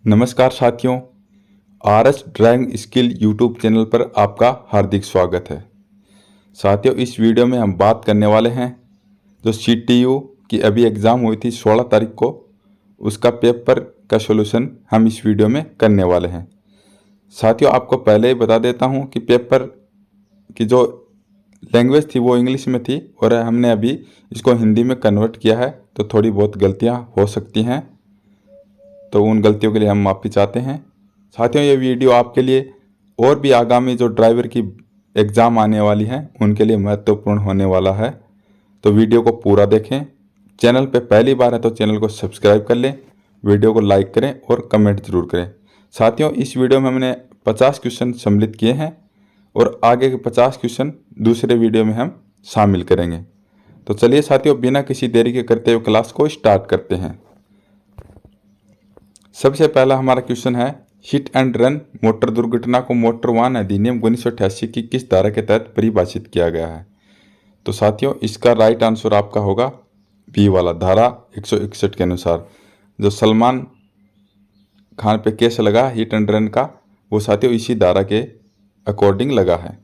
नमस्कार साथियों, RS driving skill YouTube channel पर आपका हार्दिक स्वागत है। साथियों, इस वीडियो में हम बात करने वाले हैं जो सीटीयू की अभी एग्ज़ाम हुई थी 16 तारीख को, उसका पेपर का सॉल्यूशन हम इस वीडियो में करने वाले हैं। साथियों, आपको पहले ही बता देता हूं कि पेपर की जो लैंग्वेज थी वो इंग्लिश में थी और हमने अभी इसको हिंदी में कन्वर्ट किया है, तो थोड़ी बहुत गलतियाँ हो सकती हैं, तो उन गलतियों के लिए हम माफ़ी चाहते हैं। साथियों, ये वीडियो आपके लिए और भी आगामी जो ड्राइवर की एग्ज़ाम आने वाली हैं उनके लिए महत्वपूर्ण होने वाला है, तो वीडियो को पूरा देखें। चैनल पे पहली बार है तो चैनल को सब्सक्राइब कर लें, वीडियो को लाइक करें और कमेंट ज़रूर करें। साथियों, इस वीडियो में हमने 50 क्वेश्चन सम्मिलित किए हैं और आगे के 50 क्वेश्चन दूसरे वीडियो में हम शामिल करेंगे। तो चलिए साथियों, बिना किसी देरी के करते हुए क्लास को स्टार्ट करते हैं। सबसे पहला हमारा क्वेश्चन है, हिट एंड रन मोटर दुर्घटना को मोटर वाहन अधिनियम 1988 की किस धारा के तहत परिभाषित किया गया है? तो साथियों, इसका राइट आंसर आपका होगा बी वाला, धारा 161 के अनुसार। जो सलमान खान पे केस लगा हिट एंड रन का, वो साथियों इसी धारा के अकॉर्डिंग लगा है।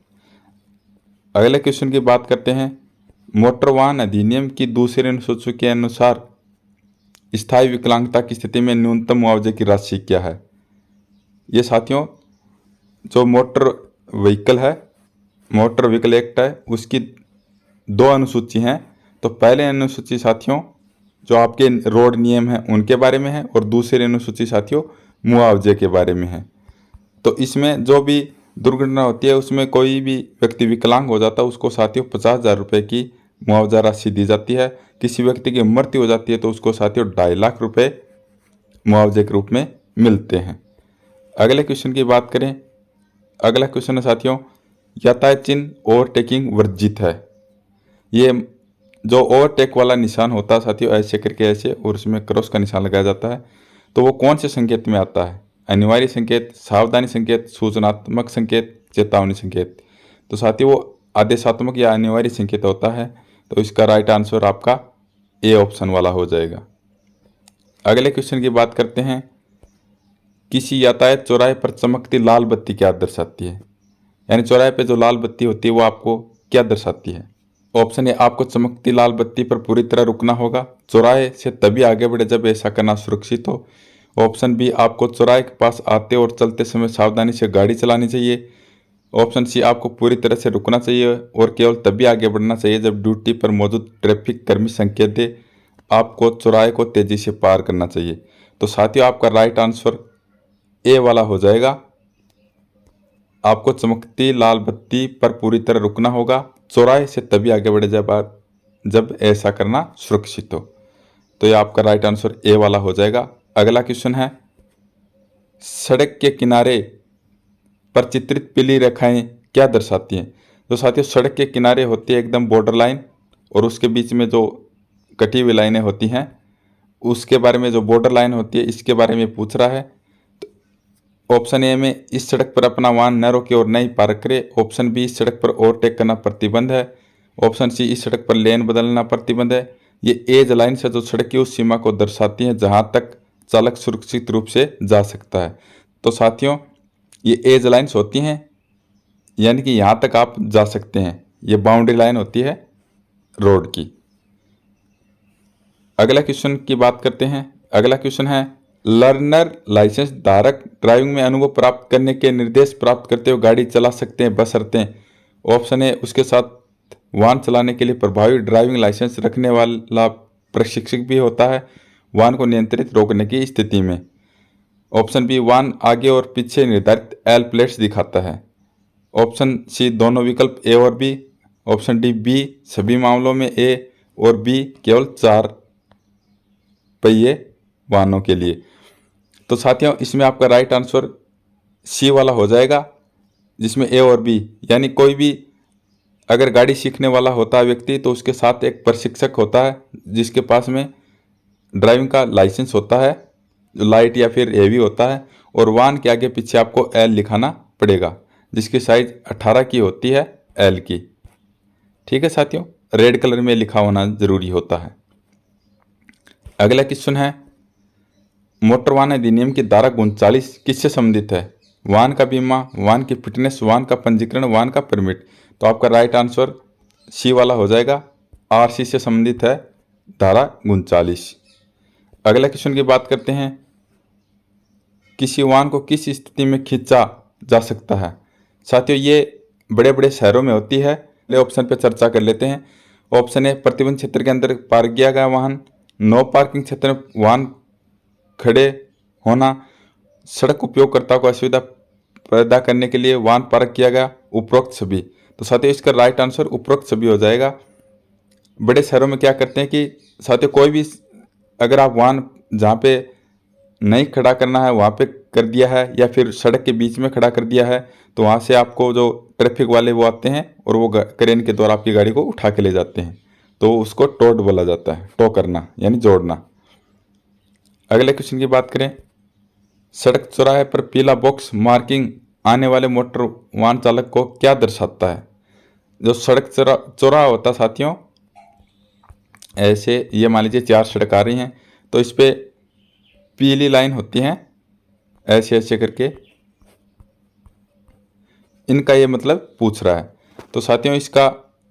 अगले क्वेश्चन की बात करते हैं, मोटर वाहन अधिनियम की दूसरे अनुसूची के अनुसार स्थायी विकलांगता की स्थिति में न्यूनतम मुआवजे की राशि क्या है? ये साथियों जो मोटर व्हीकल है, मोटर व्हीकल एक्ट है, उसकी दो अनुसूची हैं। तो पहले अनुसूची साथियों जो आपके रोड नियम हैं उनके बारे में है और दूसरी अनुसूची साथियों मुआवजे के बारे में है। तो इसमें जो भी दुर्घटना होती है उसमें कोई भी व्यक्ति विकलांग हो जाता है, उसको साथियों 50,000 रुपये की मुआवजा राशि दी जाती है। किसी व्यक्ति की मृत्यु हो जाती है तो उसको साथियों 2.5 लाख रुपये मुआवजे के रूप में मिलते हैं। अगले क्वेश्चन की बात करें, अगला क्वेश्चन है साथियों, यातायात चिन्ह ओवरटेकिंग वर्जित है। ये जो ओवरटेक वाला निशान होता है साथियों, ऐसे करके ऐसे और उसमें क्रॉस का निशान लगाया जाता है, तो वो कौन से संकेत में आता है? अनिवार्य संकेत, सावधानी संकेत, सूचनात्मक संकेत, चेतावनी संकेत। तो साथियों वो आदेशात्मक या अनिवार्य संकेत होता है, तो इसका राइट आंसर आपका ए ऑप्शन वाला हो जाएगा। अगले क्वेश्चन की बात करते हैं, किसी यातायात चौराहे पर चमकती लाल बत्ती क्या दर्शाती है? यानी चौराहे पे जो लाल बत्ती होती है वो आपको क्या दर्शाती है? ऑप्शन ए, आपको चमकती लाल बत्ती पर पूरी तरह रुकना होगा। चौराहे से तभी आगे बढ़े जब ऐसा करना सुरक्षित हो। ऑप्शन बी, आपको चौराहे के पास आते और चलते समय सावधानी से गाड़ी चलानी चाहिए। ऑप्शन सी, आपको पूरी तरह से रुकना चाहिए और केवल तभी आगे बढ़ना चाहिए जब ड्यूटी पर मौजूद ट्रैफिक कर्मी संकेत दे। आपको चौराहे को तेजी से पार करना चाहिए। तो साथियों आपका राइट आंसर ए वाला हो जाएगा। आपको चमकती लाल बत्ती पर पूरी तरह रुकना होगा, चौराहे से तभी आगे बढ़े जब ऐसा करना सुरक्षित हो। तो ये आपका राइट आंसर ए वाला हो जाएगा। अगला क्वेश्चन है, सड़क के किनारे पर चित्रित पीली रेखाएं क्या दर्शाती हैं? तो साथियों सड़क के किनारे होती है एकदम बॉर्डर लाइन और उसके बीच में जो कटी हुई लाइनें होती हैं उसके बारे में, जो बॉर्डर लाइन होती है इसके बारे में पूछ रहा है। ऑप्शन ए में, इस सड़क पर अपना वाहन न रोके और न ही पार्क करे। ऑप्शन बी, इस सड़क पर ओवरटेक करना प्रतिबंध है। ऑप्शन सी, इस सड़क पर लेन बदलना प्रतिबंध है। ये एज लाइन से जो सड़क की उस सीमा को दर्शाती है जहां तक चालक सुरक्षित रूप से जा सकता है। तो साथियों ये एज लाइन्स होती हैं, यानी कि यहाँ तक आप जा सकते हैं, ये बाउंड्री लाइन होती है रोड की। अगला क्वेश्चन की बात करते हैं। अगला क्वेश्चन है, लर्नर लाइसेंस धारक ड्राइविंग में अनुभव प्राप्त करने के निर्देश प्राप्त करते हुए गाड़ी चला सकते हैं बशर्ते। ऑप्शन ए, उसके साथ वाहन चलाने के लिए प्रभावी ड्राइविंग लाइसेंस रखने वाला प्रशिक्षक भी होता है वाहन को नियंत्रित रोकने की स्थिति में। ऑप्शन बी, वाहन आगे और पीछे निर्धारित एल प्लेट्स दिखाता है। ऑप्शन सी, दोनों विकल्प ए और बी। ऑप्शन डी, बी सभी मामलों में ए और बी केवल 4 पहिए वाहनों के लिए। तो साथियों इसमें आपका राइट आंसर सी वाला हो जाएगा, जिसमें ए और बी, यानी कोई भी अगर गाड़ी सीखने वाला होता है व्यक्ति तो उसके साथ एक प्रशिक्षक होता है जिसके पास में ड्राइविंग का लाइसेंस होता है, जो लाइट या फिर हेवी होता है, और वाहन के आगे पीछे आपको एल लिखाना पड़ेगा जिसकी साइज 18 की होती है, एल की। ठीक है साथियों, रेड कलर में लिखा होना जरूरी होता है। अगला क्वेश्चन है, मोटर वाहन अधिनियम की धारा 39 किससे संबंधित है? वाहन का बीमा, वाहन की फिटनेस, वाहन का पंजीकरण, वाहन का परमिट। तो आपका राइट आंसर सी वाला हो जाएगा। आरसी से संबंधित है धारा 39। अगला क्वेश्चन की बात करते हैं, किसी वाहन को किस स्थिति में खींचा जा सकता है? साथियों, ये बड़े बड़े शहरों में होती है। पहले ऑप्शन पे चर्चा कर लेते हैं। ऑप्शन ए, प्रतिबंध क्षेत्र के अंदर पार्क किया गया वाहन। नो पार्किंग क्षेत्र में वाहन खड़े होना। सड़क उपयोगकर्ता को असुविधा पैदा करने के लिए वाहन पार्क किया गया। उपरोक्त सभी। तो साथियों, इसका राइट आंसर उपरोक्त सभी हो जाएगा। बड़े शहरों में क्या करते हैं कि साथियों, कोई भी अगर आप वाहन जहाँ पे नहीं खड़ा करना है वहाँ पे कर दिया है, या फिर सड़क के बीच में खड़ा कर दिया है, तो वहाँ से आपको जो ट्रैफिक वाले वो आते हैं और वो क्रेन के द्वारा आपकी गाड़ी को उठा के ले जाते हैं। तो उसको टोड बोला जाता है, टो करना यानी जोड़ना। अगले क्वेश्चन की बात करें, सड़क चौराहे पर पीला बॉक्स मार्किंग आने वाले मोटर वाहन चालक को क्या दर्शाता है? जो सड़क चौराहा होता है साथियों, ऐसे ये मान लीजिए 4 सड़क आ रही हैं, तो इस पर पीली लाइन होती हैं ऐसे ऐसे करके, इनका ये मतलब पूछ रहा है। तो साथियों, इसका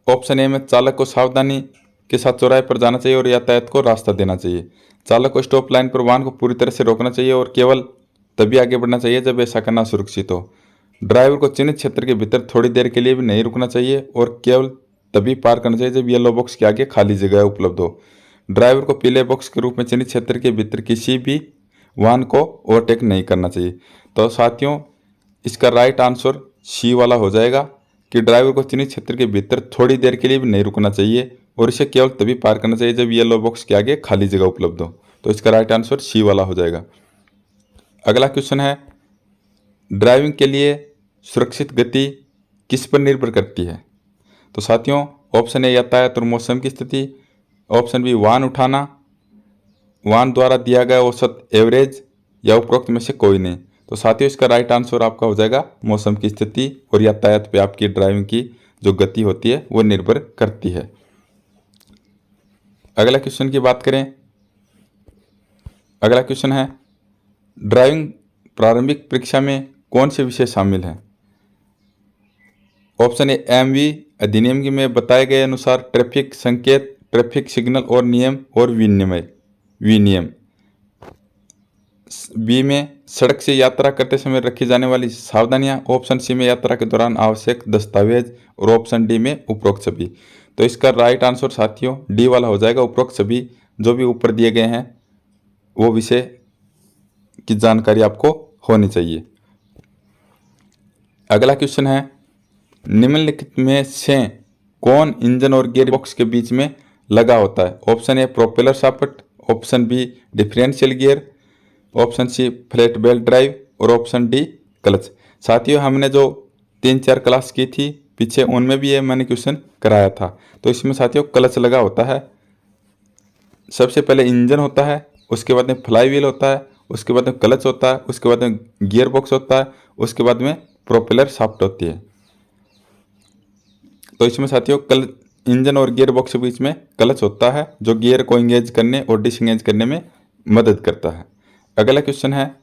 ऑप्शन ए में चालक को सावधानी के साथ चौराहे पर जाना चाहिए और यातायात को रास्ता देना चाहिए। चालक को स्टॉप लाइन पर वाहन को पूरी तरह से रोकना चाहिए और केवल तभी आगे बढ़ना चाहिए जब ऐसा करना सुरक्षित हो। ड्राइवर को चिन्हित क्षेत्र के भीतर थोड़ी देर के लिए भी नहीं रुकना चाहिए और केवल तभी पार करना चाहिए जब येलो बॉक्स के आगे खाली जगह उपलब्ध हो। ड्राइवर को पीले बॉक्स के रूप में चिन्हित क्षेत्र के भीतर किसी भी वाहन को ओवरटेक नहीं करना चाहिए। तो साथियों, इसका राइट आंसर सी वाला हो जाएगा कि ड्राइवर को चिन्हित क्षेत्र के भीतर थोड़ी देर के लिए भी नहीं रुकना चाहिए और इसे केवल तभी पार करना चाहिए जब येलो बॉक्स के आगे खाली जगह उपलब्ध हो। तो इसका राइट आंसर सी वाला हो जाएगा। अगला क्वेश्चन है, ड्राइविंग के लिए सुरक्षित गति किस पर निर्भर करती है? तो साथियों, ऑप्शन ए यातायात और मौसम की स्थिति, ऑप्शन बी वाहन उठाना, वाहन द्वारा दिया गया औसत एवरेज, या उपरोक्त में से कोई नहीं। तो साथियों, इसका राइट आंसर आपका हो जाएगा मौसम की स्थिति और यातायात पे आपकी ड्राइविंग की जो गति होती है वो निर्भर करती है। अगला क्वेश्चन की बात करें, अगला क्वेश्चन है, ड्राइविंग प्रारंभिक परीक्षा में कौन से विषय शामिल हैं? ऑप्शन ए, एमवी अधिनियम की में बताए गए अनुसार ट्रैफिक संकेत, ट्रैफिक सिग्नल और नियम और विनियम। बी में सड़क से यात्रा करते समय रखी जाने वाली सावधानियां। ऑप्शन सी में यात्रा के दौरान आवश्यक दस्तावेज और ऑप्शन डी में उपरोक्त सभी। तो इसका राइट आंसर साथियों डी वाला हो जाएगा, उपरोक्त सभी। जो भी ऊपर दिए गए हैं वो विषय की जानकारी आपको होनी चाहिए। अगला क्वेश्चन है, निम्नलिखित में से कौन इंजन और गियर बॉक्स के बीच में लगा होता है? Option A propeller shaft, option B differential gear, option C flat belt drive और ऑप्शन डी क्लच। साथियों, हमने जो 3-4 क्लास की थी पीछे, उनमें भी ये मैंने क्वेश्चन कराया था। तो इसमें साथियों क्लच लगा होता है। सबसे पहले इंजन होता है, उसके बाद में फ्लाई व्हील होता है, उसके बाद में क्लच होता है, उसके बाद में गियर बॉक्स होता है, उसके बाद में प्रोपेलर शाफ्ट होती है। तो इसमें साथियों इंजन और गियर बॉक्स के बीच में क्लच होता है जो गियर को इंगेज करने और डिसंगेज करने में मदद करता है। अगला क्वेश्चन है,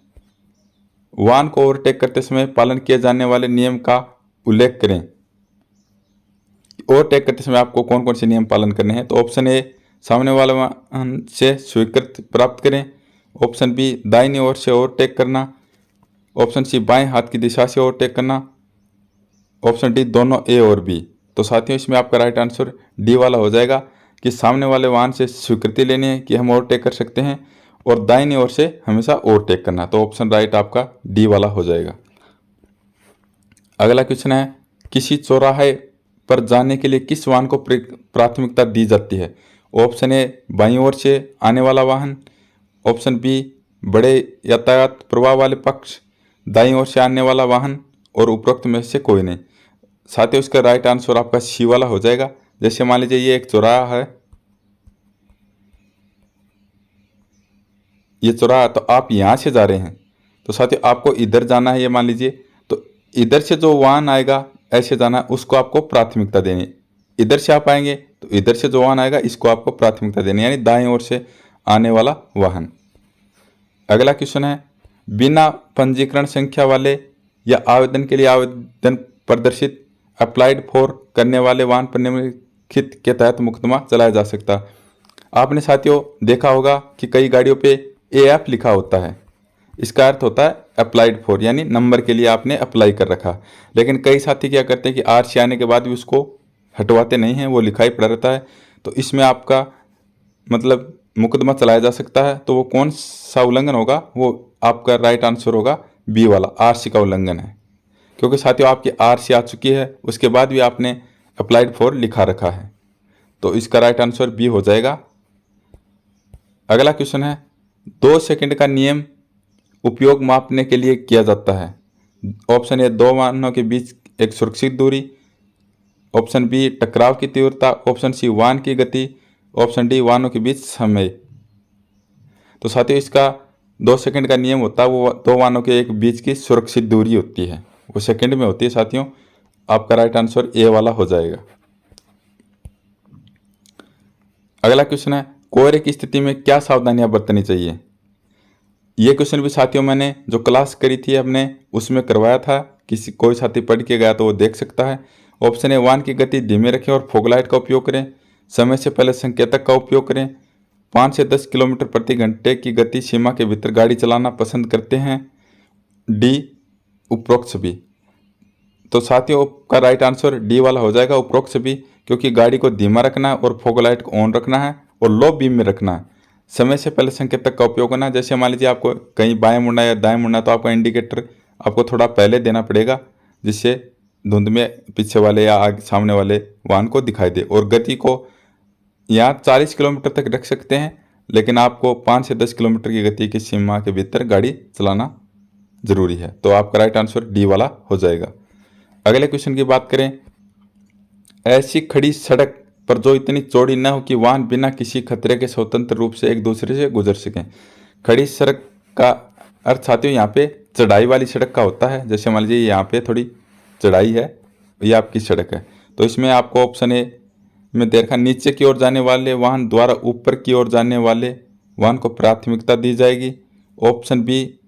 वाहन को ओवरटेक करते समय पालन किए जाने वाले नियम का उल्लेख करें। ओवरटेक करते समय आपको कौन कौन से नियम पालन करने हैं? तो ऑप्शन ए, सामने वाले वाहन से स्वीकृति प्राप्त करें, ऑप्शन बी दाहिनी ओर से ओवरटेक करना, ऑप्शन सी बाएं हाथ की दिशा से ओवरटेक करना, ऑप्शन डी दोनों ए और बी। तो साथियों, इसमें आपका राइट आंसर डी वाला हो जाएगा कि सामने वाले वाहन से स्वीकृति लेनी है कि हम ओवरटेक कर सकते हैं और दाहिनी ओर से हमेशा ओवरटेक करना। तो ऑप्शन राइट आपका डी वाला हो जाएगा। अगला क्वेश्चन है, किसी चौराहे पर जाने के लिए किस वाहन को प्राथमिकता दी जाती है? ऑप्शन ए बाईं ओर से आने वाला वाहन, ऑप्शन बी बड़े यातायात प्रवाह वाले पक्ष, दाईं ओर से आने वाला वाहन और उपरोक्त में से कोई नहीं। साथियों, इसका राइट आंसर आपका सी वाला हो जाएगा। जैसे मान लीजिए ये एक चौराहा है, ये चौराहा, तो आप यहाँ से जा रहे हैं, तो साथियों आपको इधर जाना है, ये मान लीजिए, तो इधर से जो वाहन आएगा ऐसे जाना है, उसको आपको प्राथमिकता देनी। इधर से आप आएंगे तो इधर से जो वाहन आएगा इसको आपको प्राथमिकता देनी, यानी दाएं ओर से आने वाला वाहन। अगला क्वेश्चन है, बिना पंजीकरण संख्या वाले या आवेदन के लिए आवेदन प्रदर्शित अप्लाइड फॉर करने वाले वाहन पर निम्नलिखित के तहत मुकदमा चलाया जा सकता। आपने साथियों देखा होगा कि कई गाड़ियों पे AF लिखा होता है, इसका अर्थ होता है अप्लाइड फॉर, यानी नंबर के लिए आपने अप्लाई कर रखा। लेकिन कई साथी क्या करते हैं कि RC आने के बाद भी उसको हटवाते नहीं हैं, वो लिखा ही पड़ा रहता है। तो इसमें आपका मतलब मुकदमा चलाया जा सकता है। तो वो कौन सा उल्लंघन होगा? वो आपका राइट आंसर होगा बी वाला, RC का उल्लंघन है। क्योंकि साथियों आपकी RC आ चुकी है, उसके बाद भी आपने अप्लाइड फॉर लिखा रखा है, तो इसका राइट आंसर बी हो जाएगा। अगला क्वेश्चन है, 2 सेकंड का नियम उपयोग मापने के लिए किया जाता है। ऑप्शन ए 2 वाहनों के बीच एक सुरक्षित दूरी, ऑप्शन बी टकराव की तीव्रता, ऑप्शन सी वाहन की गति, ऑप्शन डी वाहनों के बीच समय। तो साथियों इसका 2 सेकंड का नियम होता है वो 2 वाहनों के एक बीच की सुरक्षित दूरी होती है, वो सेकंड में होती है साथियों। आपका राइट आंसर ए वाला हो जाएगा। अगला क्वेश्चन है, कोहरे की स्थिति में क्या सावधानियां बरतनी चाहिए। ये क्वेश्चन भी साथियों मैंने जो क्लास करी थी अपने उसमें करवाया था, किसी कोई साथी पढ़ के गया तो वो देख सकता है। ऑप्शन ए वाहन की गति धीमे रखें और फॉगलाइट का उपयोग करें, समय से पहले संकेतक का उपयोग करें, 5 से 10 किलोमीटर प्रति घंटे की गति सीमा के भीतर गाड़ी चलाना पसंद करते हैं, डी उपरोक्त सभी। तो साथियों का राइट आंसर डी वाला हो जाएगा, उपरोक्त सभी, क्योंकि गाड़ी को धीमा रखना है और फॉगलाइट को ऑन रखना है और लो बीम में रखना है, समय से पहले संकेतक का उपयोग करना है। जैसे मान लीजिए आपको कहीं बाएं मुड़ना है या दाएं मुड़ना है तो आपका इंडिकेटर आपको थोड़ा पहले देना पड़ेगा, जिससे धुंध में पीछे वाले या आगे सामने वाले वाहन को दिखाई दे। और गति को यहाँ 40 किलोमीटर तक रख सकते हैं, लेकिन आपको 5 से 10 किलोमीटर की गति की सीमा के भीतर गाड़ी चलाना जरूरी है। तो आपका राइट आंसर डी वाला हो जाएगा। अगले क्वेश्चन की बात करें, ऐसी खड़ी सड़क पर जो इतनी चौड़ी न हो कि वाहन बिना किसी खतरे के स्वतंत्र रूप से एक दूसरे से गुजर सकें। खड़ी सड़क का अर्थ साथियों यहाँ पे चढ़ाई वाली सड़क का होता है। जैसे मान लीजिए यहाँ पे थोड़ी चढ़ाई है, ये आपकी सड़क है, तो इसमें आपको ऑप्शन ए में देखा, नीचे की ओर जाने वाले वाहन द्वारा ऊपर की ओर जाने वाले वाहन को प्राथमिकता दी जाएगी। ऑप्शन बी,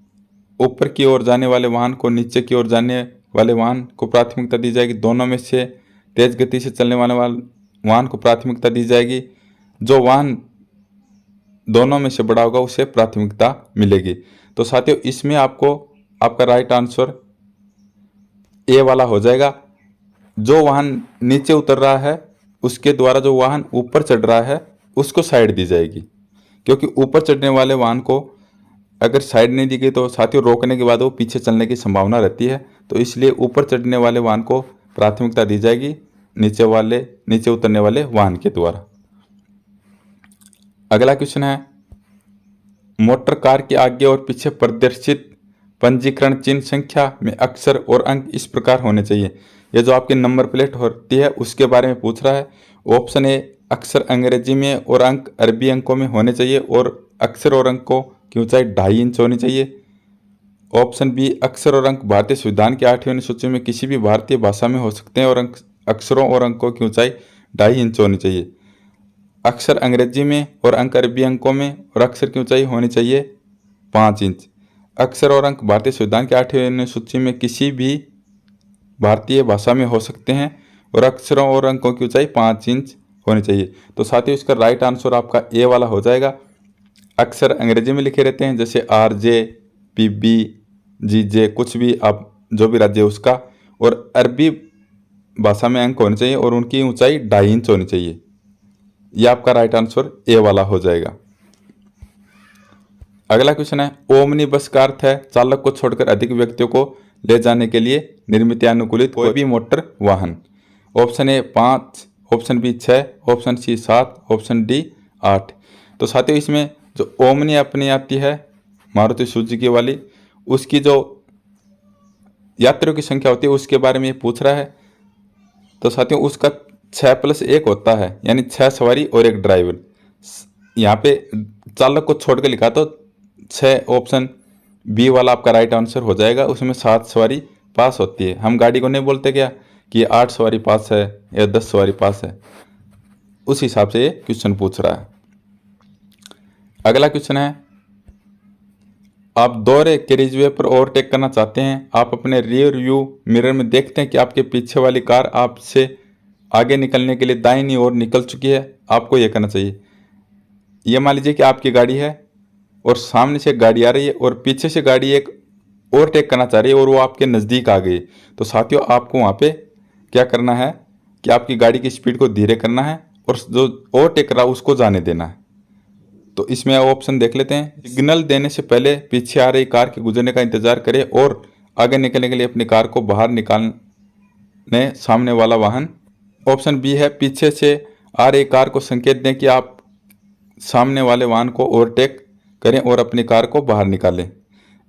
ऊपर की ओर जाने वाले वाहन को नीचे की ओर जाने वाले वाहन को प्राथमिकता दी जाएगी। दोनों में से तेज गति से चलने वाले वाहन को प्राथमिकता दी जाएगी। जो वाहन दोनों में से बड़ा होगा उसे प्राथमिकता मिलेगी। तो साथियों इसमें आपको आपका राइट आंसर ए वाला हो जाएगा। जो वाहन नीचे उतर रहा है उसके द्वारा जो वाहन ऊपर चढ़ रहा है उसको साइड दी जाएगी, क्योंकि ऊपर चढ़ने वाले वाहन को अगर साइड नहीं दी गई तो साथियों रोकने के बाद वो पीछे चलने की संभावना रहती है। तो इसलिए ऊपर चढ़ने वाले वाहन को प्राथमिकता दी जाएगी नीचे उतरने वाले वाहन के द्वारा। अगला क्वेश्चन है, मोटर कार के आगे और पीछे प्रदर्शित पंजीकरण चिन्ह संख्या में अक्षर और अंक इस प्रकार होने चाहिए। यह जो आपकी नंबर प्लेट होती है उसके बारे में पूछ रहा है। ऑप्शन ए, अक्षर अंग्रेजी में और अंक अरबी अंकों में होने चाहिए और अक्षर और अंकों की ऊंचाई 2.5 इंच होनी चाहिए। ऑप्शन बी, अक्षर और अंक भारतीय संविधान की 8वीं अनुसूची में किसी भी भारतीय भाषा में हो सकते हैं और अक्षरों और अंकों की ऊंचाई 2.5 इंच होनी चाहिए। अक्षर अंग्रेजी में और अंक अरबी अंकों में और अक्षर की ऊंचाई होनी चाहिए 5 इंच। अक्षर और अंक भारतीय संविधान की 8वीं अनुसूची में किसी भी भारतीय भाषा में हो सकते हैं और अक्षरों और अंकों की ऊंचाई 5 इंच होनी चाहिए। तो साथियों इसका राइट आंसर आपका ए वाला हो जाएगा। अक्षर अंग्रेजी में लिखे रहते हैं, जैसे RJ, PB, GJ, कुछ भी आप जो भी राज्य है उसका, और अरबी भाषा में अंक होने चाहिए और उनकी ऊंचाई 2.5 इंच होनी चाहिए। यह आपका राइट आंसर ए वाला हो जाएगा। अगला क्वेश्चन है, ओमनी बस का अर्थ है चालक को छोड़कर अधिक व्यक्तियों को ले जाने के लिए निर्मित या अनुकूलित कोई भी मोटर वाहन। Option A 5, option B 6, option C 7, option D 8। तो साथियों इसमें जो ओमनी अपनी आती है मारुति सुजुकी वाली, उसकी जो यात्रियों की संख्या होती है उसके बारे में ये पूछ रहा है। तो साथियों उसका 6+1 होता है, यानी 6 सवारी और 1 ड्राइवर। यहाँ पे चालक को छोड़ के लिखा तो 6, ऑप्शन बी वाला आपका राइट आंसर हो जाएगा। उसमें 7 सवारी पास होती है। हम गाड़ी को नहीं बोलते क्या कि 8 सवारी पास है या 10 सवारी पास है, उस हिसाब से ये क्वेश्चन पूछ रहा है। अगला क्वेश्चन है, आप दोहरे कैरिजवे पर ओवरटेक करना चाहते हैं, आप अपने रियर व्यू मिरर में देखते हैं कि आपके पीछे वाली कार आपसे आगे निकलने के लिए दाहिनी ओर निकल चुकी है। आपको यह करना चाहिए, ये मान लीजिए कि आपकी गाड़ी है और सामने से एक गाड़ी आ रही है और पीछे से गाड़ी एक ओवरटेक करना चाह रही है और वो आपके नज़दीक आ गई। तो साथियों, आपको वहाँ पे क्या करना है कि आपकी गाड़ी की स्पीड को धीरे करना है और जो ओवरटेक कर रहा है उसको जाने देना है। तो इसमें ऑप्शन देख लेते हैं। सिग्नल देने से पहले पीछे आ रही कार के गुजरने का इंतजार करें और आगे निकलने के लिए अपनी कार को बाहर निकालने सामने वाला वाहन। ऑप्शन बी है, पीछे से आ रही कार को संकेत दें कि आप सामने वाले वाहन को ओवरटेक करें और अपनी कार को बाहर निकालें।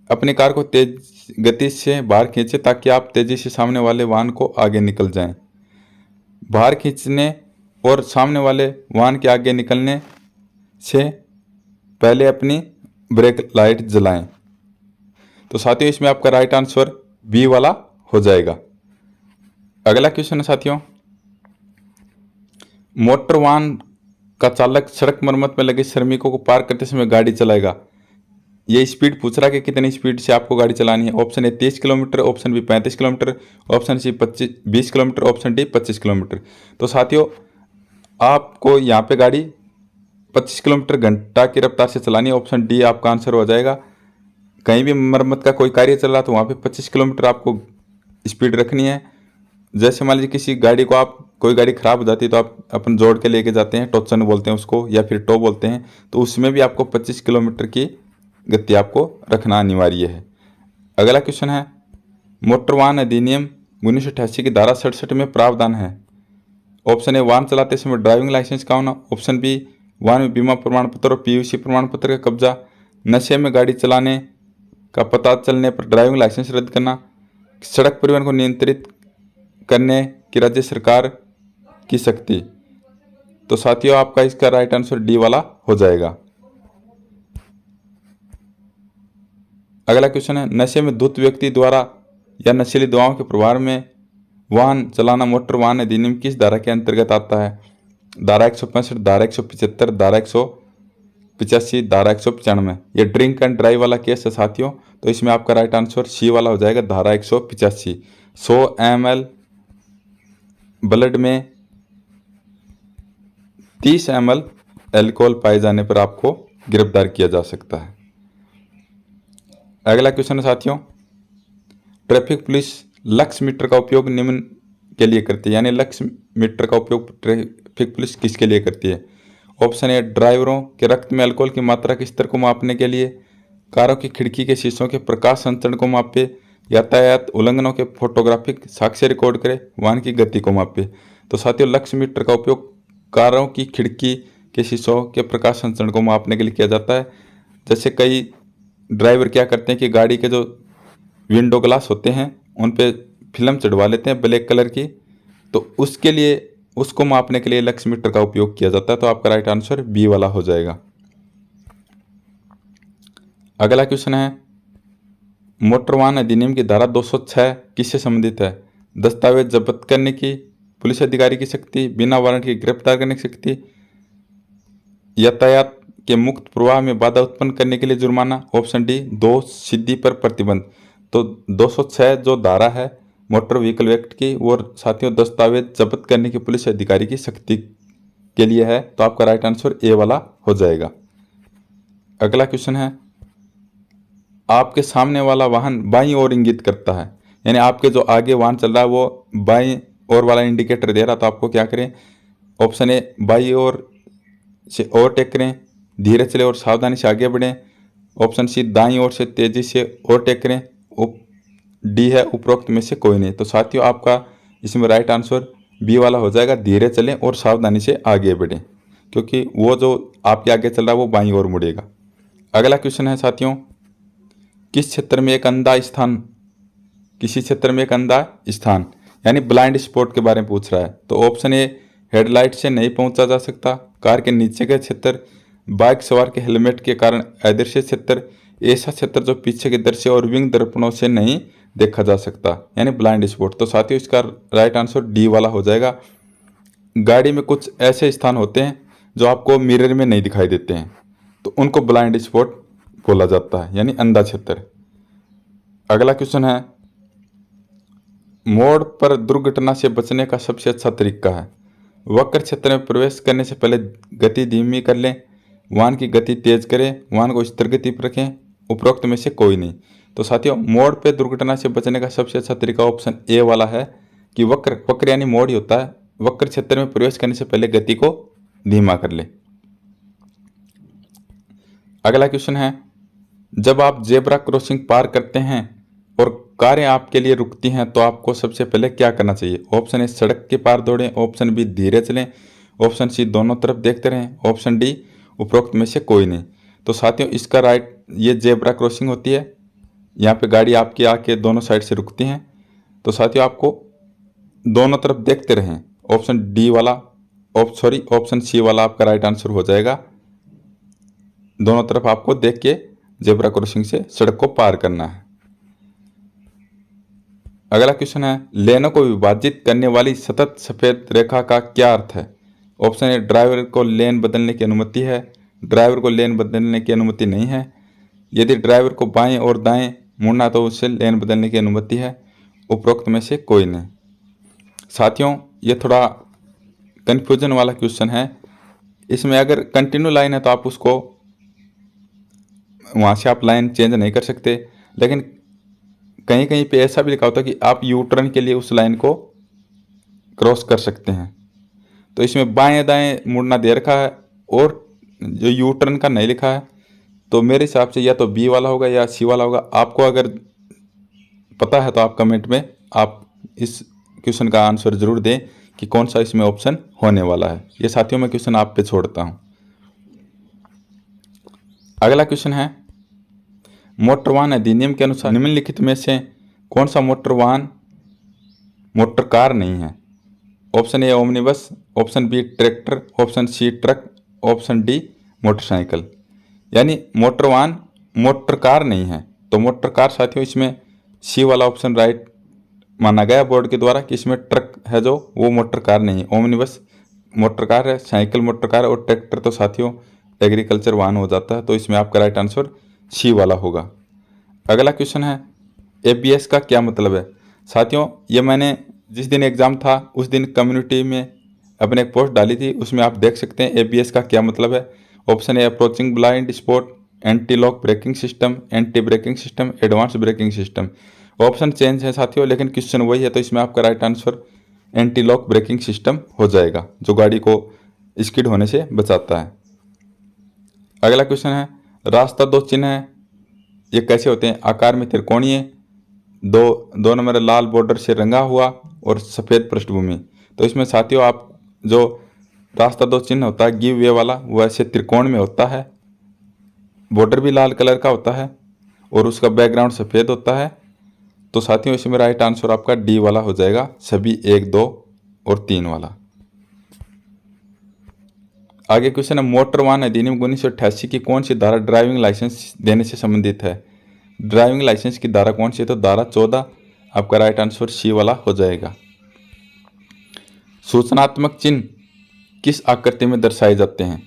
अपनी कार को तेज गति से बाहर खींचें ताकि आप तेजी से सामने वाले वाहन को आगे निकल जाएं। बाहर खींचने और सामने वाले वाहन के आगे निकलने से पहले अपनी ब्रेक लाइट जलाएं। तो साथियों, इसमें आपका राइट आंसर बी वाला हो जाएगा। अगला क्वेश्चन है साथियों, मोटर वाहन का चालक सड़क मरम्मत में लगे श्रमिकों को पार करते समय गाड़ी चलाएगा। ये स्पीड पूछ रहा है कि कितनी स्पीड से आपको गाड़ी चलानी है। Option A 30 kilometre, option B 35 kilometre, option C 20 kilometre, option D 25 kilometre. तो साथियों, आपको यहाँ पे गाड़ी 25 किलोमीटर घंटा की रफ्तार से चलानी है। ऑप्शन डी आपका आंसर हो जाएगा। कहीं भी मरम्मत का कोई कार्य चल रहा तो वहाँ पे 25 किलोमीटर आपको स्पीड रखनी है। जैसे मान लीजिए किसी गाड़ी को कोई गाड़ी ख़राब हो जाती है तो आप अपन जोड़ के लेके जाते हैं, टोचन बोलते हैं उसको या फिर टो बोलते हैं, तो उसमें भी आपको 25 किलोमीटर की गति आपको रखना अनिवार्य है। अगला क्वेश्चन है, मोटर वाहन अधिनियम 1988 की धारा 67 में प्रावधान है। ऑप्शन ए, वाहन चलाते समय ड्राइविंग लाइसेंस का होना। ऑप्शन बी, वाहन में बीमा प्रमाण पत्र और पीयूसी प्रमाण पत्र का कब्जा। नशे में गाड़ी चलाने का पता चलने पर ड्राइविंग लाइसेंस रद्द करना। सड़क परिवहन को नियंत्रित करने की राज्य सरकार की शक्ति। तो साथियों, आपका इसका राइट आंसर डी वाला हो जाएगा। अगला क्वेश्चन है, नशे में धुत व्यक्ति द्वारा या नशीली दवाओं के प्रभाव में वाहन चलाना मोटर वाहन अधिनियम किस धारा के अंतर्गत आता है? धारा 165, धारा 175, धारा 185, धारा 195। ये ड्रिंक एंड ड्राइव वाला केस है साथियों। तो इसमें आपका राइट आंसर सी वाला हो जाएगा, धारा 185। 100 ml ब्लड में 30 ml एल्कोहल पाए जाने पर आपको गिरफ्तार किया जा सकता है। अगला क्वेश्चन है साथियों, ट्रैफिक पुलिस लक्ष्य मीटर का उपयोग निम्न के लिए करती है, यानी लक्ष्य मीटर का उपयोग ट्रैफिक पुलिस किसके लिए करती है? ऑप्शन ए, ड्राइवरों के रक्त में अल्कोहल की मात्रा के स्तर को मापने के लिए, कारों की खिड़की के शीशों के प्रकाश संचरण को मापे, यातायात उल्लंघनों के फोटोग्राफिक साक्ष्य रिकॉर्ड करे, वाहन की गति को मापे। तो साथियों, लक्ष्य मीटर का उपयोग कारों की खिड़की के शीशों के प्रकाश संचरण को मापने के लिए किया जाता है। जैसे कई ड्राइवर क्या करते हैं कि गाड़ी के जो विंडो ग्लास होते हैं उन पे फिल्म चढ़वा लेते हैं ब्लैक कलर की, तो उसके लिए उसको मापने के लिए लक्ष्य मीटर का उपयोग किया जाता है। तो आपका राइट आंसर बी वाला हो जाएगा। अगला क्वेश्चन है, मोटर वाहन अधिनियम की धारा 206 किससे संबंधित है? दस्तावेज जब्त करने की पुलिस अधिकारी की शक्ति, बिना वारंट के गिरफ्तार करने की शक्ति, यातायात के मुक्त प्रवाह में बाधा उत्पन्न करने के लिए जुर्माना। ऑप्शन डी, दोष सिद्धि पर प्रतिबंध। तो 206 जो धारा है मोटर व्हीकल एक्ट की, वो साथियों दस्तावेज जब्त करने की पुलिस अधिकारी की शक्ति के लिए है। तो आपका राइट आंसर ए वाला हो जाएगा। अगला क्वेश्चन है, आपके सामने वाला वाहन बाईं ओर इंगित करता है, यानी आपके जो आगे वाहन चल रहा है वो बाईं ओर वाला इंडिकेटर दे रहा, तो आपको क्या करें? ऑप्शन ए, बाईं ओर से ओवरटेक करें, धीरे चले और सावधानी से आगे बढ़ें। ऑप्शन सी, दाईं ओर से तेजी से ओवरटेक करें। डी है, उपरोक्त में से कोई नहीं। तो साथियों, आपका इसमें राइट आंसर बी वाला हो जाएगा, धीरे चलें और सावधानी से आगे बढ़ें, क्योंकि वो जो आपके आगे चल रहा है वो बाईं ओर मुड़ेगा। अगला क्वेश्चन है साथियों, किसी क्षेत्र में एक अंधा स्थान यानी ब्लाइंड स्पॉट के बारे में पूछ रहा है। तो ऑप्शन ए, हेडलाइट से नहीं पहुंचा जा सकता, कार के नीचे के क्षेत्र, बाइक सवार के हेलमेट के कारण अदृश्य क्षेत्र, ऐसा क्षेत्र जो पीछे के दृश्य और विंग दर्पणों से नहीं देखा जा सकता, यानी ब्लाइंड स्पॉट। तो साथियों, इसका राइट आंसर डी वाला हो जाएगा। गाड़ी में कुछ ऐसे स्थान होते हैं जो आपको मिरर में नहीं दिखाई देते हैं, तो उनको ब्लाइंड स्पॉट बोला जाता है, यानी अंधा क्षेत्र। अगला क्वेश्चन है, मोड़ पर दुर्घटना से बचने का सबसे अच्छा तरीका है। वक्र क्षेत्र में प्रवेश करने से पहले गति धीमी कर लें, वाहन की गति तेज करें, वाहन को स्थिर गति पर रखें, उपरोक्त में से कोई नहीं। तो साथियों, मोड़ पे दुर्घटना से बचने का सबसे अच्छा तरीका ऑप्शन ए वाला है कि वक्र यानी मोड़ ही होता है, वक्र क्षेत्र में प्रवेश करने से पहले गति को धीमा कर ले। अगला क्वेश्चन है, जब आप जेब्रा क्रॉसिंग पार करते हैं और कारें आपके लिए रुकती हैं तो आपको सबसे पहले क्या करना चाहिए? ऑप्शन ए सड़क के पार दौड़ें, ऑप्शन बी धीरे चलें, ऑप्शन सी दोनों तरफ देखते रहें, ऑप्शन डी उपरोक्त में से कोई नहीं। तो साथियों, इसका राइट, ये जेब्रा क्रॉसिंग होती है, यहाँ पे गाड़ी आपकी आके दोनों साइड से रुकती हैं। तो साथियों, आपको दोनों तरफ देखते रहें। ऑप्शन डी वाला, ऑप्शन सी वाला आपका राइट आंसर हो जाएगा। दोनों तरफ आपको देख के जेब्रा क्रॉसिंग से सड़क को पार करना है। अगला क्वेश्चन है, लेनों को विभाजित करने वाली सतत सफेद रेखा का क्या अर्थ है? ऑप्शन ए ड्राइवर को लेन बदलने की अनुमति है, ड्राइवर को लेन बदलने की अनुमति नहीं है, यदि ड्राइवर को बाएं और दाएं मुड़ना तो उससे लेन बदलने की अनुमति है, उपरोक्त में से कोई नहीं। साथियों, ये थोड़ा कन्फ्यूजन वाला क्वेश्चन है। इसमें अगर कंटिन्यू लाइन है तो आप उसको वहाँ से आप लाइन चेंज नहीं कर सकते, लेकिन कहीं कहीं पे ऐसा भी लिखा होता है कि आप यू टर्न के लिए उस लाइन को क्रॉस कर सकते हैं। तो इसमें बाएं दाएं मुड़ना दे रखा है और जो यू टर्न का नहीं लिखा है, तो मेरे हिसाब से या तो बी वाला होगा या सी वाला होगा। आपको अगर पता है तो आप कमेंट में आप इस क्वेश्चन का आंसर जरूर दें कि कौन सा इसमें ऑप्शन होने वाला है। ये साथियों, मैं क्वेश्चन आप पे छोड़ता हूँ। अगला क्वेश्चन है, मोटर वाहन अधिनियम के अनुसार निम्नलिखित में से कौन सा मोटर वाहन मोटर कार नहीं है? Option A omnibus, option B tractor, option C truck, option D motorcycle. यानी मोटर वाहन मोटर कार नहीं है। तो मोटर कार साथियों, इसमें सी वाला ऑप्शन राइट माना गया बोर्ड के द्वारा कि इसमें ट्रक है जो वो मोटर कार नहीं है। ओमनिबस मोटर कार है, साइकिल मोटर कार है और ट्रैक्टर तो साथियों एग्रीकल्चर वाहन हो जाता है। तो इसमें आपका राइट आंसर सी वाला होगा। अगला क्वेश्चन है, एबीएस का क्या मतलब है? साथियों, ये मैंने जिस दिन एग्ज़ाम था उस दिन कम्युनिटी में अपने एक पोस्ट डाली थी, उसमें आप देख सकते हैं एबीएस का क्या मतलब है। ऑप्शन ए approaching blind spot, anti lock braking system, anti braking system, advance braking system. Option change है साथियों, लेकिन क्वेश्चन वही है। तो इसमें आपका right answer anti lock braking system हो जाएगा, जो गाड़ी को स्किड होने से बचाता है। अगला क्वेश्चन है, रास्ता दो चिन्ह है, ये कैसे होते हैं? आकार में त्रिकोणीय, दो नंबर लाल बॉर्डर से रंगा हुआ और सफ़ेद पृष्ठभूमि। तो इसमें साथियों, आप जो रास्ता दो चिन्ह होता है गिव वे वाला, वो ऐसे त्रिकोण में होता है, बॉर्डर भी लाल कलर का होता है और उसका बैकग्राउंड सफ़ेद होता है। तो साथियों, इसमें राइट आंसर आपका डी वाला हो जाएगा, सभी 1, 2 और 3 वाला। आगे क्वेश्चन है, मोटर वाहन अधिनियम 1988 की कौन सी धारा ड्राइविंग लाइसेंस देने से संबंधित है? ड्राइविंग लाइसेंस की धारा कौन सी है? तो धारा 14, आपका राइट आंसर सी वाला हो जाएगा। सूचनात्मक चिन्ह किस आकृति में दर्शाए जाते हैं?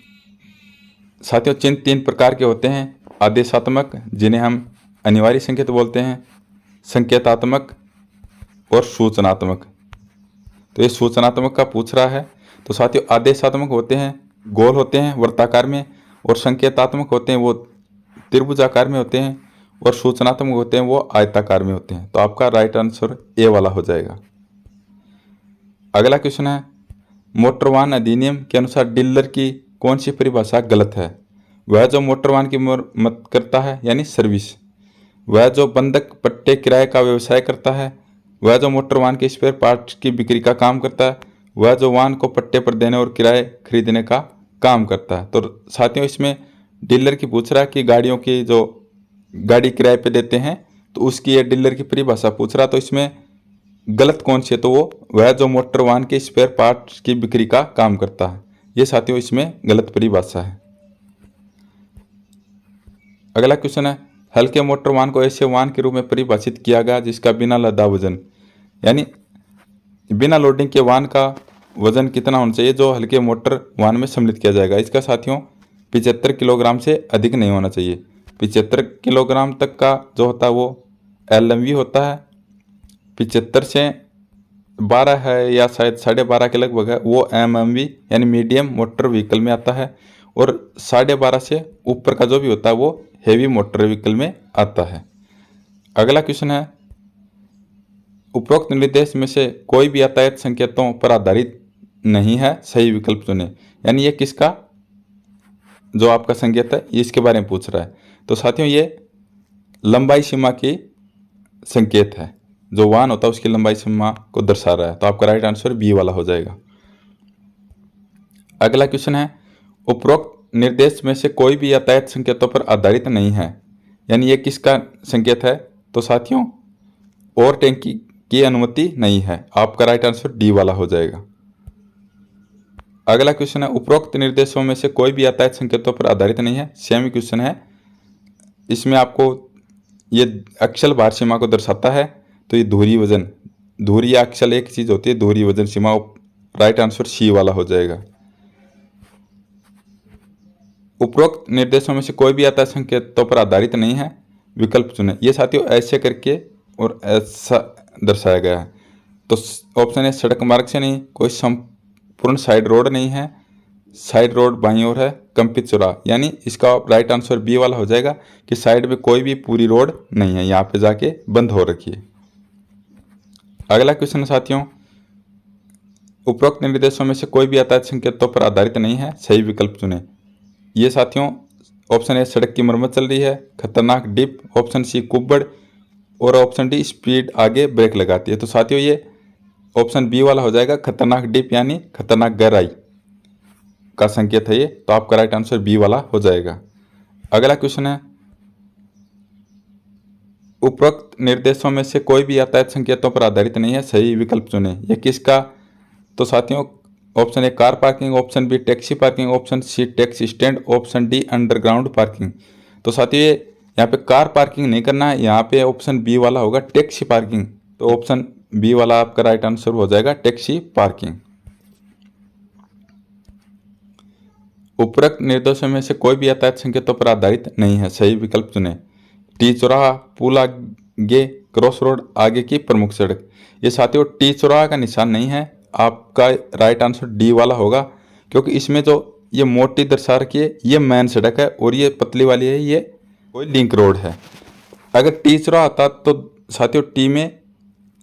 साथियों, चिन्ह 3 प्रकार के होते हैं, आदेशात्मक, जिन्हें हम अनिवार्य संकेत बोलते हैं, संकेतात्मक और सूचनात्मक। तो ये सूचनात्मक का पूछ रहा है। तो साथियों, आदेशात्मक होते हैं गोल होते हैं वृत्ताकार में, और संकेतात्मक होते हैं वो त्रिभुजाकार में होते हैं, और सूचनात्मक होते हैं वो आयताकार में होते हैं। तो आपका राइट आंसर ए वाला हो जाएगा। अगला क्वेश्चन है, मोटर वाहन अधिनियम के अनुसार डीलर की कौन सी परिभाषा गलत है? वह जो मोटर वाहन की मरम्मत करता है यानी सर्विस, वह जो बंधक पट्टे किराए का व्यवसाय करता है, वह जो मोटर वाहन के स्पेयर पार्ट्स की बिक्री का काम करता है, वह जो वाहन को पट्टे पर देने और किराए खरीदने का काम करता है। तो साथियों, इसमें डीलर की पूछ रहा है कि गाड़ियों की जो गाड़ी किराए पे देते हैं तो उसकी ये डीलर की परिभाषा पूछ रहा। तो इसमें गलत कौन सी है? तो वो वह जो मोटर वाहन के स्पेयर पार्ट्स की बिक्री का काम करता है। ये साथियों इसमें गलत परिभाषा है। अगला क्वेश्चन है, हल्के मोटर वाहन को ऐसे वाहन के रूप में परिभाषित किया गया जिसका बिना लदा वजन, यानी बिना लोडिंग के वाहन का वजन कितना होना चाहिए जो हल्के मोटर वाहन में सम्मिलित किया जाएगा? इसका साथियों 75 किलोग्राम से अधिक नहीं होना चाहिए। 75 किलोग्राम तक का जो होता है वो LMV होता है। 75 से 12 है या शायद 12.5 के लगभग है वो MMV यानी मीडियम मोटर व्हीकल में आता है। और 12.5 से ऊपर का जो भी होता है वो हेवी मोटर व्हीकल में आता है। अगला क्वेश्चन है, उपरोक्त निर्देश में से कोई भी यातायात संकेतों पर आधारित नहीं है, सही विकल्प चुनें। यानी ये किसका जो आपका संकेत है ये इसके बारे में पूछ रहा है। तो साथियों ये लंबाई सीमा की संकेत है, जो वाहन होता है उसकी लंबाई सीमा को दर्शा रहा है। तो आपका राइट आंसर बी वाला हो जाएगा। अगला क्वेश्चन है, उपरोक्त निर्देश में से कोई भी यातायात संकेतों पर आधारित नहीं है, यानी ये किसका संकेत है। तो साथियों ओवरटेक की अनुमति नहीं है। आपका राइट आंसर डी वाला हो जाएगा। अगला क्वेश्चन है, उपरोक्त निर्देशों में से कोई भी यातायात संकेतों पर आधारित नहीं है, सेम क्वेश्चन है। इसमें आपको ये अक्षल भार सीमा को दर्शाता है। तो ये धुरी वजन, धुरी या अक्षल एक चीज होती है, धुरी वजन सीमा। राइट आंसर सी वाला हो जाएगा। उपरोक्त निर्देशों में से कोई भी यातायात संकेतों पर आधारित नहीं है, विकल्प चुनें। ये साथियों ऐसे करके और ऐसा दर्शाया गया है। तो ऑप्शन है सड़क मार्ग से नहीं, कोई संपूर्ण साइड रोड नहीं है, साइड रोड बाईं ओर है, कंपित चौराहा। यानी इसका राइट आंसर बी वाला हो जाएगा कि साइड में कोई भी पूरी रोड नहीं है, यहाँ पे जाके बंद हो रखी है। अगला क्वेश्चन है साथियों, उपरोक्त निर्देशों में से कोई भी यातायात संकेतों पर आधारित नहीं है, सही विकल्प चुनें। ये साथियों ऑप्शन ए सड़क की मरम्मत चल रही है, खतरनाक डिप, ऑप्शन सी कुब्बड़ और ऑप्शन डी स्पीड आगे ब्रेक लगाती है। तो साथियों ये ऑप्शन बी वाला हो जाएगा, खतरनाक डिप यानी खतरनाक गहराई का संकेत है ये। तो आपका राइट आंसर बी वाला हो जाएगा। अगला क्वेश्चन है, उपरोक्त निर्देशों में से कोई भी यातायात संकेतों पर आधारित नहीं है, सही विकल्प चुनें। यह किसका। तो साथियों option A car parking, option B taxi parking, option C taxi stand, option D underground parking. तो साथियों ये यहाँ पे कार पार्किंग नहीं करना है, यहाँ पे ऑप्शन बी वाला होगा टैक्सी पार्किंग। तो ऑप्शन बी वाला आपका राइट आंसर हो जाएगा टैक्सी पार्किंग। उपरोक्त निर्देशों में से कोई भी यातायात संकेतों पर आधारित नहीं है, सही विकल्प चुनें। टी चौराहा, पुल आगे, क्रॉस रोड आगे की प्रमुख सड़क। ये साथियों टी चौराहा का निशान नहीं है, आपका राइट आंसर डी वाला होगा, क्योंकि इसमें जो ये मोटी दर्शा रखी है ये मेन सड़क है और ये पतली वाली है ये कोई लिंक रोड है। अगर टी चौराहा आता तो साथियों टी में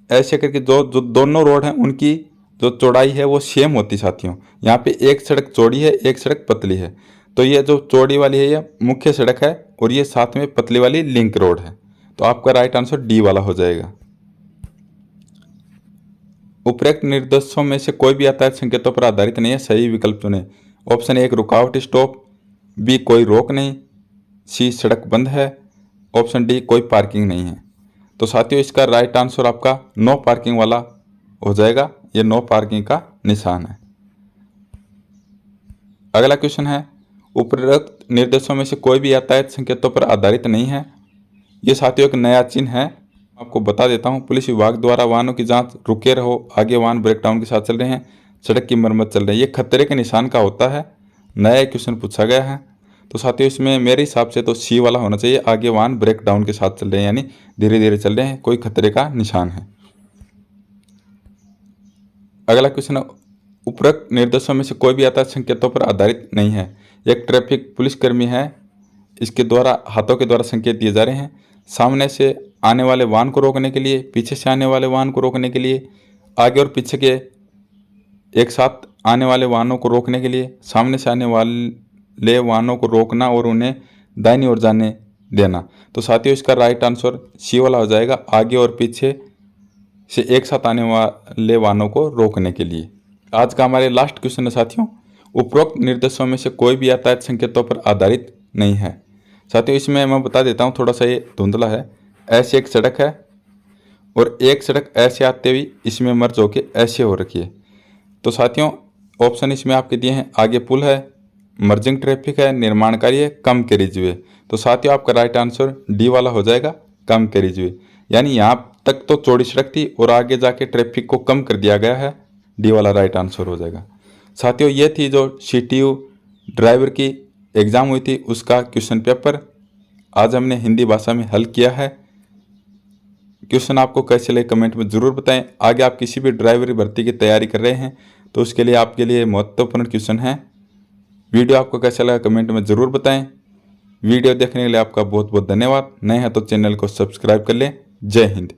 ऐसे करके जो दोनों रोड हैं उनकी जो चौड़ाई है वो सेम होती साथियों। यहाँ पे एक सड़क चौड़ी है, एक सड़क पतली है। तो ये जो चौड़ी वाली है ये मुख्य सड़क है और ये साथ में पतली वाली लिंक रोड है। तो आपका राइट आंसर डी वाला हो जाएगा। उपरोक्त निर्देशों में से कोई भी यातायात संकेतों पर आधारित नहीं है, सही विकल्प चुनें। ऑप्शन ए एक रुकावट स्टॉप, बी कोई रोक नहीं, सी सड़क बंद है, ऑप्शन डी कोई पार्किंग नहीं है। तो साथियों इसका राइट आंसर आपका नो पार्किंग वाला हो जाएगा, ये नो पार्किंग का निशान है। अगला क्वेश्चन है, उपरोक्त निर्देशों में से कोई भी यातायात संकेतों पर आधारित नहीं है। ये साथियों एक नया चिन्ह है, आपको बता देता हूँ। पुलिस विभाग द्वारा वाहनों की जांच, रुके रहो, आगे वाहन ब्रेकडाउन के साथ चल रहे हैं, सड़क की मरम्मत चल रही है, ये खतरे के निशान का होता है। नया क्वेश्चन पूछा गया है। तो साथियों इसमें मेरे हिसाब से तो सी वाला होना चाहिए, आगे वाहन ब्रेकडाउन के साथ चल रहे हैं यानी धीरे धीरे चल रहे हैं, कोई खतरे का निशान है। अगला क्वेश्चन है, उपरोक्त निर्देशों में से कोई भी यातायात संकेतों पर आधारित नहीं है। एक ट्रैफिक पुलिसकर्मी है, इसके द्वारा हाथों के द्वारा संकेत दिए जा रहे हैं, सामने से आने वाले वाहन को रोकने के लिए, पीछे से आने वाले वाहन को रोकने के लिए, आगे और पीछे के एक साथ आने वाले वाहनों को रोकने के लिए, सामने से आने वाले वाहनों को रोकना और उन्हें दाहिनी ओर जाने देना। तो साथियों इसका राइट आंसर सी वाला हो जाएगा, आगे और पीछे से एक साथ आने वाले वाहनों को रोकने के लिए। आज का हमारे लास्ट क्वेश्चन है साथियों, उपरोक्त निर्देशों में से कोई भी यातायात संकेतों पर आधारित नहीं है। साथियों इसमें मैं बता देता हूँ, थोड़ा सा ये धुंधला है। ऐसे एक सड़क है और एक सड़क ऐसे आते हुए इसमें मर्ज होके ऐसे हो रखी है। तो साथियों ऑप्शन इसमें आपके दिए हैं, आगे पुल है, मर्जिंग ट्रैफिक है, निर्माण कार्य है, कम कैरिजवे। तो साथियों आपका राइट आंसर डी वाला हो जाएगा, कम कैरिजवे। यानी यहाँ तक तो चौड़ी सड़क थी और आगे जाके ट्रैफिक को कम कर दिया गया है, डी वाला राइट आंसर हो जाएगा। साथियों ये थी जो CTU ड्राइवर की एग्ज़ाम हुई थी उसका क्वेश्चन पेपर। आज हमने हिंदी भाषा में हल किया है। क्वेश्चन आपको कैसे लगे कमेंट में ज़रूर बताएं। आगे आप किसी भी ड्राइवरी भर्ती की तैयारी कर रहे हैं तो उसके लिए आपके लिए महत्वपूर्ण क्वेश्चन है। वीडियो आपको कैसा लगा कमेंट में ज़रूर बताएं। वीडियो देखने के लिए आपका बहुत बहुत धन्यवाद। नए हैं तो चैनल को सब्सक्राइब कर लें। जय हिंद।